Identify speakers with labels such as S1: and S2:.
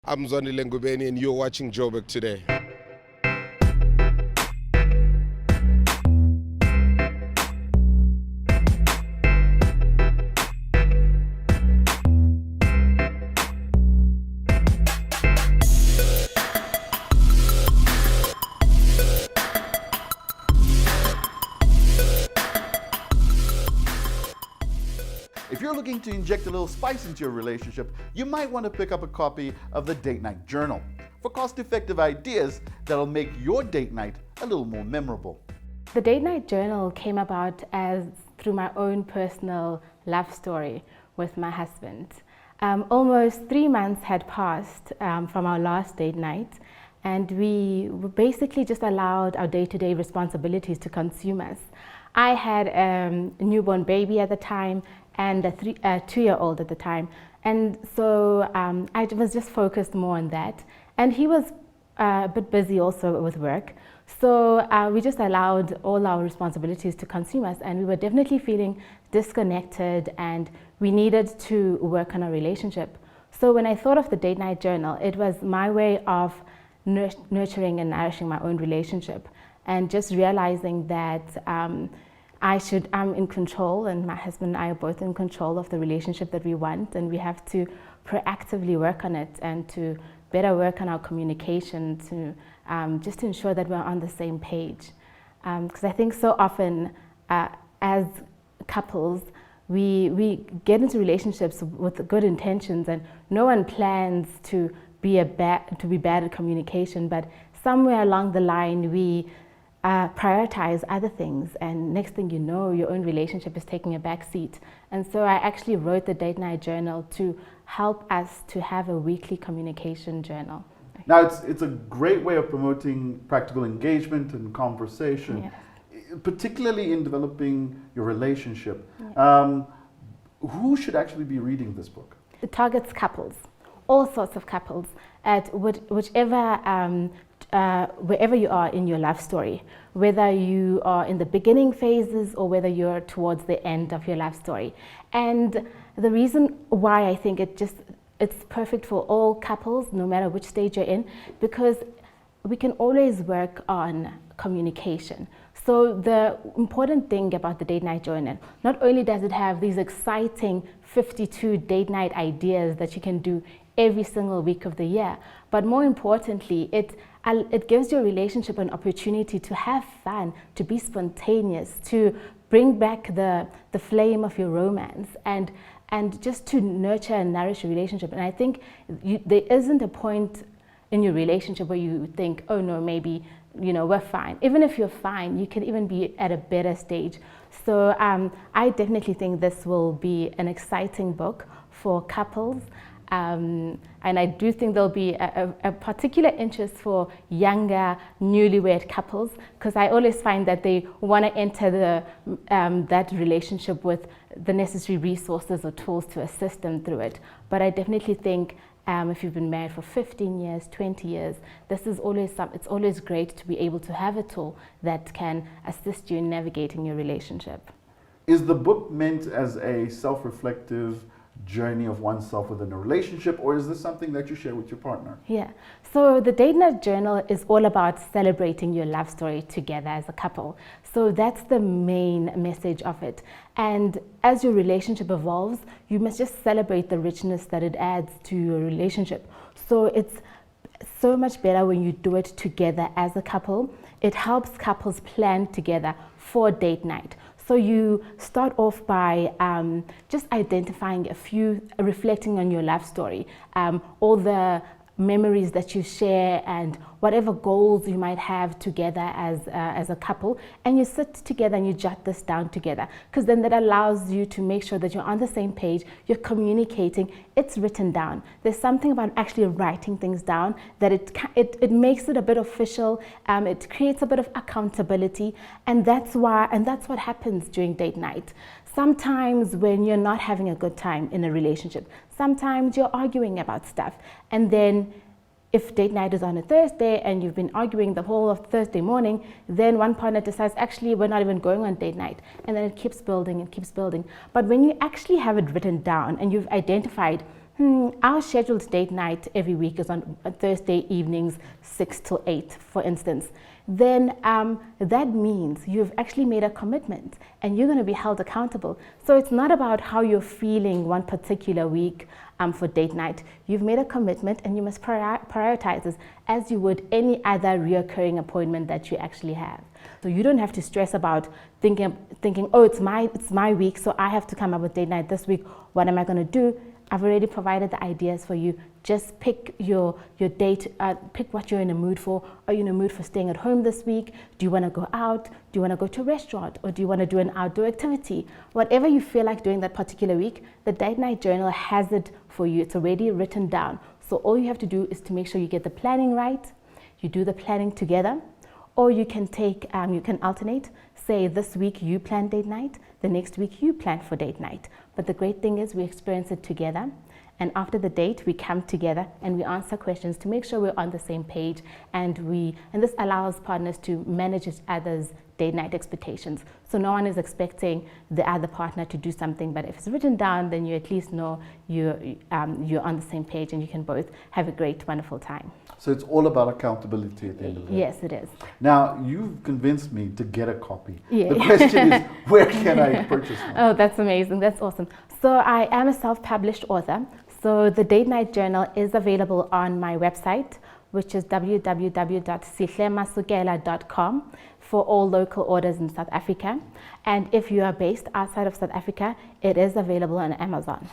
S1: I'm Zondile Ngubeni and you're watching Joburg Today.
S2: If you're looking to inject a little spice into your relationship, you might want to pick up a copy of the Date Night Journal for cost-effective ideas that'll make your date night a little more memorable.
S3: The Date Night Journal came about as through my own personal love story with my husband. Almost 3 months had passed from our last date night, and we basically just allowed our day-to-day responsibilities to consume us. I had a newborn baby at the time and a 2-year-old at the time, and so I was just focused more on that, and he was a bit busy also with work. So we just allowed all our responsibilities to consume us, and we were definitely feeling disconnected, and we needed to work on our relationship. So when I thought of the Date Night Journal, it was my way of nurturing and nourishing my own relationship, and just realizing that I'm in control, and my husband and I are both in control of the relationship that we want, and we have to proactively work on it and to better work on our communication to just to ensure that we're on the same page. Because I think so often as couples, we get into relationships with good intentions, and no one plans to be bad at communication, but somewhere along the line we prioritize other things, and next thing you know, your own relationship is taking a back seat. And so I actually wrote the Date Night Journal to help us to have a weekly communication journal.
S2: Now, it's a great way of promoting practical engagement and conversation,
S3: Yes.
S2: particularly in developing your relationship.
S3: Yeah.
S2: Who should actually be reading this book?
S3: It targets couples, all sorts of couples, at whichever wherever you are in your love story, whether you are in the beginning phases or whether you're towards the end of your love story. And the reason why I think it's perfect for all couples, no matter which stage you're in, because we can always work on communication. So the important thing about the Date Night Journal, not only does it have these exciting 52 date night ideas that you can do every single week of the year, but more importantly, it gives your relationship an opportunity to have fun, to be spontaneous, to bring back the flame of your romance, and just to nurture and nourish your relationship. And I think there isn't a point in your relationship where you think, oh no, maybe, we're fine. Even if you're fine, you can even be at a better stage. So I definitely think this will be an exciting book for couples. And I do think there'll be a particular interest for younger, newlywed couples, because I always find that they want to enter that relationship with the necessary resources or tools to assist them through it. But I definitely think if you've been married for 15 years, 20 years, it's always great to be able to have a tool that can assist you in navigating your relationship.
S2: Is the book meant as a self-reflective journey of oneself within a relationship, or is this something that you share with your partner?
S3: Yeah, so the Date Night Journal is all about celebrating your love story together as a couple. So that's the main message of it. And as your relationship evolves, you must just celebrate the richness that it adds to your relationship. So it's so much better when you do it together as a couple. It helps couples plan together for date night. So you start off by just identifying reflecting on your love story, all the memories that you share and whatever goals you might have together as a couple, and you sit together and you jot this down together, because then that allows you to make sure that you're on the same page, you're communicating, it's written down. There's something about actually writing things down that it makes it a bit official, it creates a bit of accountability, and that's what happens during date night. Sometimes when you're not having a good time in a relationship, sometimes you're arguing about stuff, and then if date night is on a Thursday and you've been arguing the whole of Thursday morning, then one partner decides, actually, we're not even going on date night. And then it keeps building and keeps building. But when you actually have it written down and you've identified, Our scheduled date night every week is on Thursday evenings, 6 till 8, for instance. Then that means you've actually made a commitment and you're going to be held accountable. So it's not about how you're feeling one particular week for date night. You've made a commitment and you must prioritize this as you would any other reoccurring appointment that you actually have. So you don't have to stress about thinking, oh, it's my week, so I have to come up with date night this week. What am I going to do? I've already provided the ideas for you. Just pick your date, pick what you're in a mood for. Are you in a mood for staying at home this week? Do you want to go out? Do you want to go to a restaurant? Or do you want to do an outdoor activity? Whatever you feel like doing that particular week, the Date Night Journal has it for you. It's already written down. So all you have to do is to make sure you get the planning right. You do the planning together. Or you can you can alternate. Say this week you plan date night, the next week you plan for date night. But the great thing is we experience it together. And after the date, we come together and we answer questions to make sure we're on the same page. And this allows partners to manage each other's date night expectations. So no one is expecting the other partner to do something, but if it's written down, then you at least know you're on the same page and you can both have a great, wonderful time.
S2: So it's all about accountability at the end of the day.
S3: Yes, it is.
S2: Now, you've convinced me to get a copy.
S3: Yeah.
S2: The question is, where can I purchase one?
S3: Oh, that's amazing. That's awesome. So I am a self-published author. So the Date Night Journal is available on my website, which is www.sihlemasukela.com for all local orders in South Africa. And if you are based outside of South Africa, it is available on Amazon.